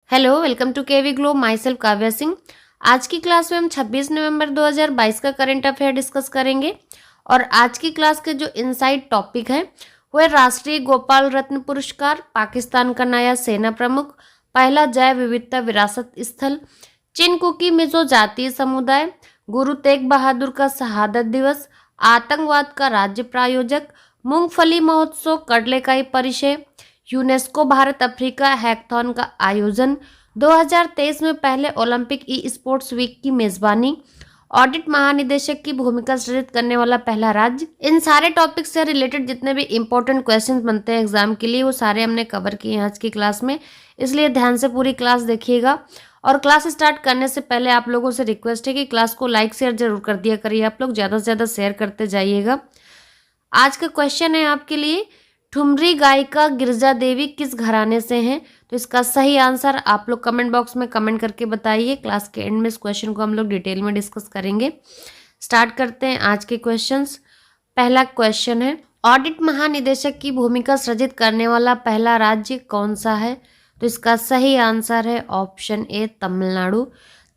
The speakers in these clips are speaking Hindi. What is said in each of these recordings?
Hello, welcome to KV globe. Myself Kavya Singh. आज की क्लास में हम 26 नवंबर 2022 का करंट अफेयर डिस्कस करेंगे और आज की क्लास के जो इनसाइड टॉपिक है वो है राष्ट्रीय गोपाल रत्न पुरस्कार, पाकिस्तान का नया सेना प्रमुख, पहला जैव विविधता विरासत स्थल, चिनकुकी मिजो जातीय समुदाय, गुरु तेग बहादुर का शहादत दिवस, आतंकवाद का राज्य प्रायोजक, मूंगफली महोत्सव, कडलेकाई परिचय, यूनेस्को भारत अफ्रीका हैकथॉन का आयोजन, 2023 में पहले ओलंपिक ई स्पोर्ट्स वीक की मेजबानी, ऑडिट महानिदेशक की भूमिका सृजित करने वाला पहला राज्य। इन सारे टॉपिक से रिलेटेड जितने भी इंपॉर्टेंट क्वेश्चंस बनते हैं एग्जाम के लिए वो सारे हमने कवर किए हैं आज की क्लास में, इसलिए ध्यान से पूरी क्लास देखिएगा। और क्लास स्टार्ट करने से पहले आप लोगों से रिक्वेस्ट है कि क्लास को लाइक शेयर जरूर कर दिया करिए, आप लोग ज़्यादा से ज़्यादा शेयर करते जाइएगा। आज का क्वेश्चन है आपके लिए, ठुमरी गायिका गिरजा देवी किस घराने से हैं? तो इसका सही आंसर आप लोग कमेंट बॉक्स में कमेंट करके बताइए। क्लास के एंड में इस क्वेश्चन को हम लोग डिटेल में डिस्कस करेंगे। स्टार्ट करते हैं आज के क्वेश्चंस। पहला क्वेश्चन है, ऑडिट महानिदेशक की भूमिका सृजित करने वाला पहला राज्य कौन सा है? तो इसका सही आंसर है ऑप्शन ए तमिलनाडु।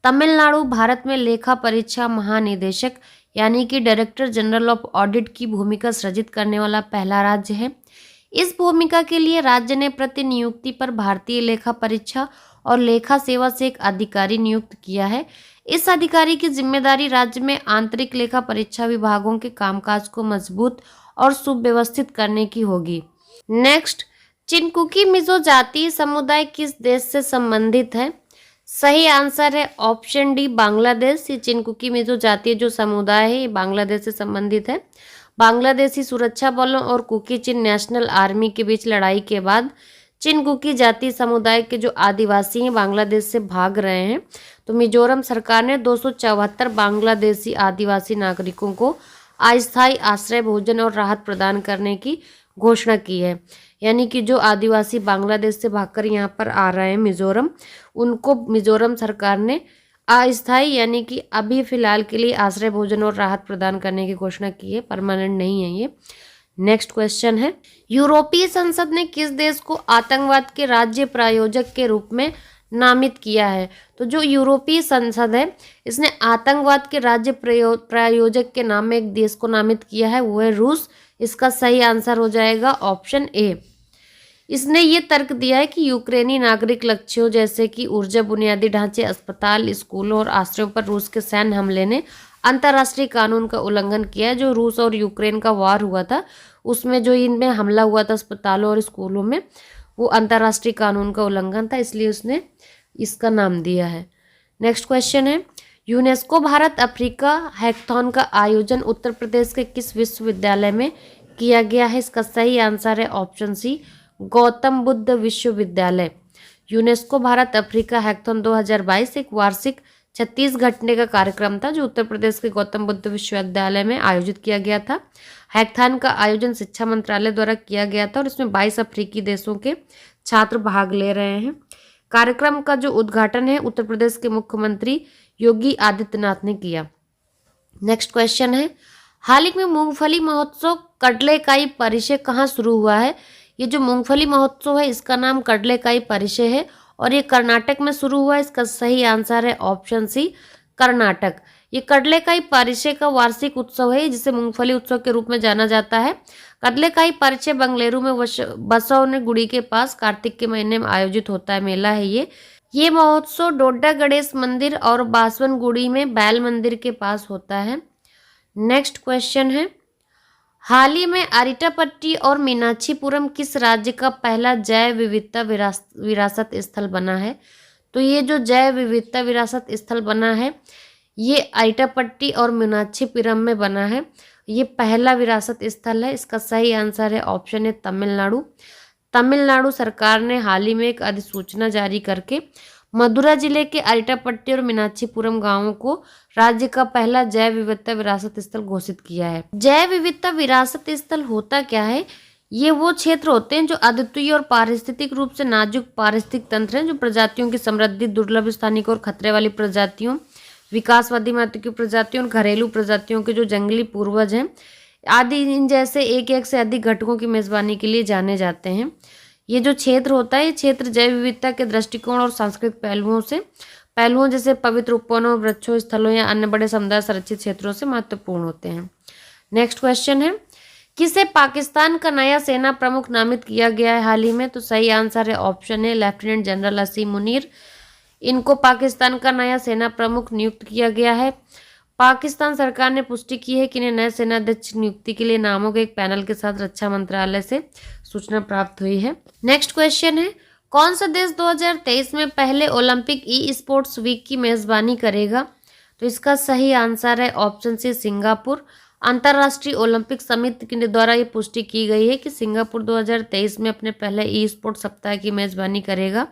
तमिलनाडु भारत में लेखा परीक्षा महानिदेशक यानी कि डायरेक्टर जनरल ऑफ ऑडिट की भूमिका सृजित करने वाला पहला राज्य है। इस भूमिका के लिए राज्य ने प्रतिनियुक्ति पर भारतीय लेखा परीक्षा और लेखा सेवा से एक अधिकारी नियुक्त किया है। इस अधिकारी की जिम्मेदारी राज्य में आंतरिक लेखा परीक्षा विभागों के कामकाज को मजबूत और सुव्यवस्थित करने की होगी। नेक्स्ट, चिनकुकी मिजो जातीय समुदाय किस देश से संबंधित है? सही आंसर है ऑप्शन डी बांग्लादेश। ये चिनकुकी मिजो जातीय जो समुदाय है ये बांग्लादेश से संबंधित है। बांग्लादेशी सुरक्षा बलों और कुकी चिन नेशनल आर्मी के बीच लड़ाई के बाद चिनकुकी जातीय समुदाय के जो आदिवासी हैं बांग्लादेश से भाग रहे हैं, तो मिजोरम सरकार ने 274 बांग्लादेशी आदिवासी नागरिकों को अस्थायी आश्रय, भोजन और राहत प्रदान करने की घोषणा की है। यानी कि जो आदिवासी बांग्लादेश से भागकर यहाँ पर आ रहे हैं मिजोरम, उनको मिजोरम सरकार ने अस्थायी यानी कि अभी फिलहाल के लिए आश्रय, भोजन और राहत प्रदान करने की घोषणा की है, परमानेंट नहीं है ये। नेक्स्ट क्वेश्चन है, यूरोपीय संसद ने किस देश को आतंकवाद के राज्य प्रायोजक के रूप में नामित किया है? तो जो यूरोपीय संसद है इसने आतंकवाद के राज्य प्रायोजक के नाम में एक देश को नामित किया है, वो है रूस। इसका सही आंसर हो जाएगा ऑप्शन ए। इसने ये तर्क दिया है कि यूक्रेनी नागरिक लक्ष्यों जैसे कि ऊर्जा, बुनियादी ढांचे, अस्पताल, स्कूलों और आश्रयों पर रूस के सैन्य हमले ने अंतर्राष्ट्रीय कानून का उल्लंघन किया है। जो रूस और यूक्रेन का वार हुआ था उसमें जो इनमें हमला हुआ था अस्पतालों और स्कूलों में, वो अंतर्राष्ट्रीय कानून का उल्लंघन था, इसलिए उसने इसका नाम दिया है। नेक्स्ट क्वेश्चन है, यूनेस्को भारत अफ्रीका हैकथॉन का आयोजन उत्तर प्रदेश के किस विश्वविद्यालय में किया गया है? इसका सही आंसर है ऑप्शन सी गौतम बुद्ध विश्वविद्यालय। यूनेस्को भारत अफ्रीका हैकथॉन 2022 एक वार्षिक 36 घंटे का कार्यक्रम था जो उत्तर प्रदेश के गौतम बुद्ध विश्वविद्यालय में आयोजित किया गया था। हैकथॉन का आयोजन शिक्षा मंत्रालय द्वारा किया गया था और इसमें 22 अफ्रीकी देशों के छात्र भाग ले रहे हैं। कार्यक्रम का जो उद्घाटन है उत्तर प्रदेश के मुख्यमंत्री योगी आदित्यनाथ ने किया। नेक्स्ट क्वेश्चन है, हाल ही में मूंगफली महोत्सव कडलेकाई परिचय कहाँ शुरू हुआ है? ये जो मूंगफली महोत्सव है इसका नाम कडलेकाई परिचय है और ये कर्नाटक में शुरू हुआ है। इसका सही आंसर है ऑप्शन सी कर्नाटक। ये कडलेकाई परिचय का वार्षिक उत्सव है जिसे मूंगफली उत्सव के रूप में जाना जाता है। कडलेकाई परिचय बेंगलुरु में बसवनगुड़ी के पास कार्तिक के महीने में आयोजित होता है, मेला है ये महोत्सव डोडा गणेश मंदिर और बासवनगुड़ी में बैल मंदिर के पास होता है। नेक्स्ट क्वेश्चन है, हाल ही में अरिटापट्टी और मीनाक्षीपुरम किस राज्य का पहला जैव विविधता विरासत स्थल बना है? तो ये जो जैव विविधता विरासत स्थल बना है ये अरिटापट्टी और मीनाक्षीपुरम में बना है। ये पहला विरासत स्थल है। इसका सही आंसर है ऑप्शन है तमिलनाडु। तमिलनाडु सरकार ने हाल ही में एक अधिसूचना जारी करके मदुरा जिले के अरिटापट्टी और मीनाक्षीपुरम गांवों को राज्य का पहला जैव विविधता विरासत स्थल घोषित किया है। जैव विविधता विरासत स्थल होता क्या है? ये वो क्षेत्र होते हैं जो अद्वितीय और पारिस्थितिक रूप से नाजुक पारिस्थितिक तंत्र हैं, जो प्रजातियों की समृद्धि, दुर्लभ स्थानिक और खतरे वाली प्रजातियों, विकासवादी महत्व की प्रजातियों और घरेलू प्रजातियों के जो जंगली पूर्वज हैं आदि इन जैसे एक से अधिक घटकों की मेजबानी के लिए जाने जाते हैं। ये जो क्षेत्र होता है, ये क्षेत्र जैव विविधता के दृष्टिकोण और सांस्कृतिक पहलुओं जैसे पवित्र उपवनों, वृक्षों, स्थलों या अन्य बड़े समुदाय संरक्षित क्षेत्रों से महत्वपूर्ण होते हैं। नेक्स्ट क्वेश्चन है, किसे पाकिस्तान का नया सेना प्रमुख नामित किया गया है हाल ही में? तो सही आंसर है ऑप्शन है लेफ्टिनेंट जनरल असीम मुनीर। इनको पाकिस्तान का नया सेना प्रमुख नियुक्त किया गया है। पाकिस्तान सरकार ने पुष्टि की है कि इन्हें नए सेनाध्यक्ष नियुक्ति के लिए नामों के एक पैनल के साथ रक्षा मंत्रालय से सूचना प्राप्त हुई है। नेक्स्ट क्वेश्चन है, कौन सा देश 2023 में पहले ओलंपिक ई स्पोर्ट्स वीक की मेजबानी करेगा? तो इसका सही आंसर है ऑप्शन सी सिंगापुर। अंतर्राष्ट्रीय ओलंपिक समिति के द्वारा ये पुष्टि की गई है कि सिंगापुर 2023 में अपने पहले ई स्पोर्ट सप्ताह की मेजबानी करेगा।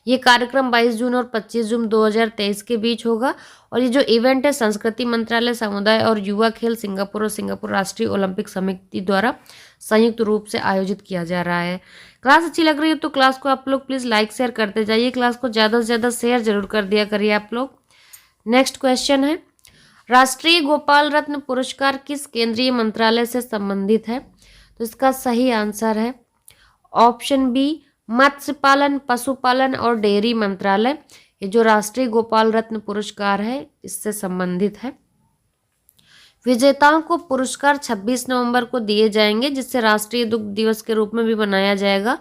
ये कार्यक्रम 22 जून और 25 जून 2023 के बीच होगा और ये जो इवेंट है संस्कृति मंत्रालय, समुदाय और युवा खेल सिंगापुर और सिंगापुर राष्ट्रीय ओलंपिक समिति द्वारा संयुक्त रूप से आयोजित किया जा रहा है। क्लास अच्छी लग रही है तो क्लास को आप लोग प्लीज़ लाइक शेयर करते जाइए, क्लास को ज़्यादा से ज़्यादा शेयर जरूर कर दिया करिए आप लोग। नेक्स्ट क्वेश्चन है, राष्ट्रीय गोपाल रत्न पुरस्कार किस केंद्रीय मंत्रालय से संबंधित है? तो इसका सही आंसर है ऑप्शन बी मत्स्य पालन, पशुपालन और डेयरी मंत्रालय। ये जो राष्ट्रीय गोपाल रत्न पुरस्कार है इससे संबंधित है। विजेताओं को पुरस्कार 26 नवंबर को दिए जाएंगे, जिससे राष्ट्रीय दुग्ध दिवस के रूप में भी मनाया जाएगा।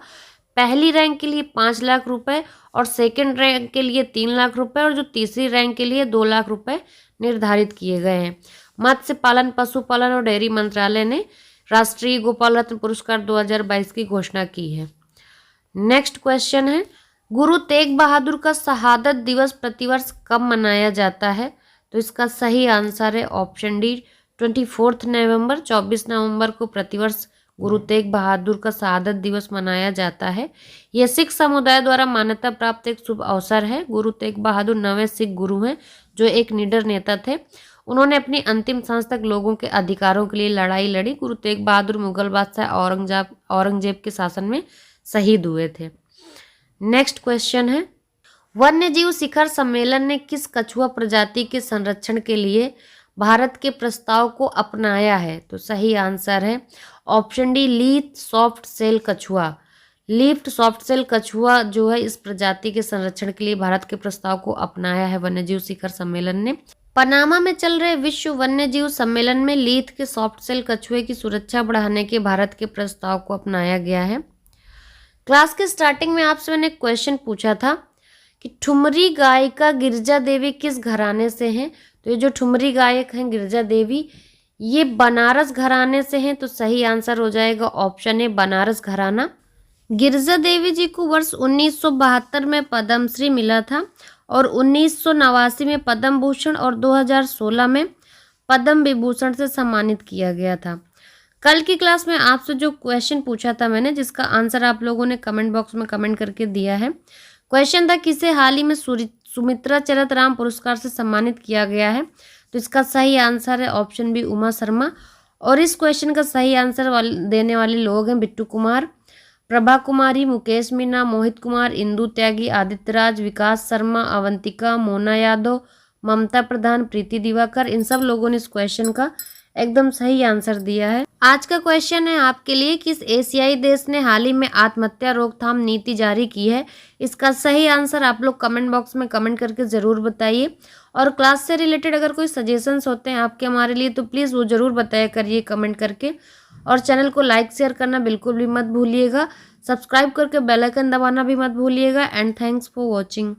पहली रैंक के लिए 5 लाख रुपए और सेकंड रैंक के लिए 3 लाख रुपए और जो तीसरी रैंक के लिए 2 लाख रुपए निर्धारित किए गए हैं। मत्स्य पालन, पशुपालन और डेयरी मंत्रालय ने राष्ट्रीय गोपाल रत्न पुरस्कार 2022 की घोषणा की है। नेक्स्ट क्वेश्चन है, गुरु तेग बहादुर का शहादत दिवस प्रतिवर्ष कब मनाया जाता है? तो इसका सही आंसर है ऑप्शन डी 24 नवंबर। 24 नवंबर को प्रतिवर्ष गुरु तेग बहादुर का शहादत दिवस मनाया जाता है। यह सिख समुदाय द्वारा मान्यता प्राप्त एक शुभ अवसर है। गुरु तेग बहादुर 9वें सिख गुरु हैं जो एक निडर नेता थे। उन्होंने अपनी अंतिम सांस तक लोगों के अधिकारों के लिए लड़ाई लड़ी। गुरु तेग बहादुर मुगल बादशाह औरंगजेब के शासन में शहीद हुए थे। नेक्स्ट क्वेश्चन है, वन्यजीव शिखर सम्मेलन ने किस कछुआ प्रजाति के संरक्षण के लिए भारत के प्रस्ताव को अपनाया है? तो सही आंसर है option D leaf soft cell कछुआ। लीफ्ट सॉफ्ट सेल कछुआ जो है इस प्रजाति के संरक्षण के लिए भारत के प्रस्ताव को अपनाया है वन्यजीव शिखर सम्मेलन ने। पनामा में चल रहे विश्व वन्यजीव सम्मेलन में लीथ के सॉफ्ट सेल कछुए की सुरक्षा बढ़ाने के भारत के प्रस्ताव को अपनाया गया है। क्लास के स्टार्टिंग में आपसे मैंने क्वेश्चन पूछा था कि ठुमरी गायिका गिरिजा देवी किस घराने से हैं? तो ये जो ठुमरी गायक हैं गिरिजा देवी, ये बनारस घराने से हैं। तो सही आंसर हो जाएगा ऑप्शन ए बनारस घराना। गिरिजा देवी जी को वर्ष 1972 में पद्मश्री मिला था और 1989 में पद्म भूषण और 2016 में पद्म विभूषण से सम्मानित किया गया था। कल की क्लास में आपसे जो क्वेश्चन पूछा था मैंने, जिसका आंसर आप लोगों ने कमेंट बॉक्स में कमेंट करके दिया है। क्वेश्चन था किसे हाल ही में सुमित्रा चरित राम पुरस्कार से सम्मानित किया गया है? तो इसका सही आंसर है ऑप्शन बी उमा शर्मा। और इस क्वेश्चन का सही आंसर देने वाले लोग हैं बिट्टू कुमार, प्रभा कुमारी, मुकेश मीना, मोहित कुमार, इंदु त्यागी, आदित्य राज, विकास शर्मा, अवंतिका, मोना यादव, ममता प्रधान, प्रीति दिवाकर। इन सब लोगों ने इस क्वेश्चन का एकदम सही आंसर दिया है। आज का क्वेश्चन है आपके लिए, किस एशियाई देश ने हाल ही में आत्महत्या रोकथाम नीति जारी की है? इसका सही आंसर आप लोग कमेंट बॉक्स में कमेंट करके ज़रूर बताइए। और क्लास से रिलेटेड अगर कोई सजेशंस होते हैं आपके हमारे लिए तो प्लीज़ वो ज़रूर बताया करिए कमेंट करके। और चैनल को लाइक शेयर करना बिल्कुल भी मत भूलिएगा। सब्सक्राइब करके बेल आइकन दबाना भी मत भूलिएगा। And thanks for watching.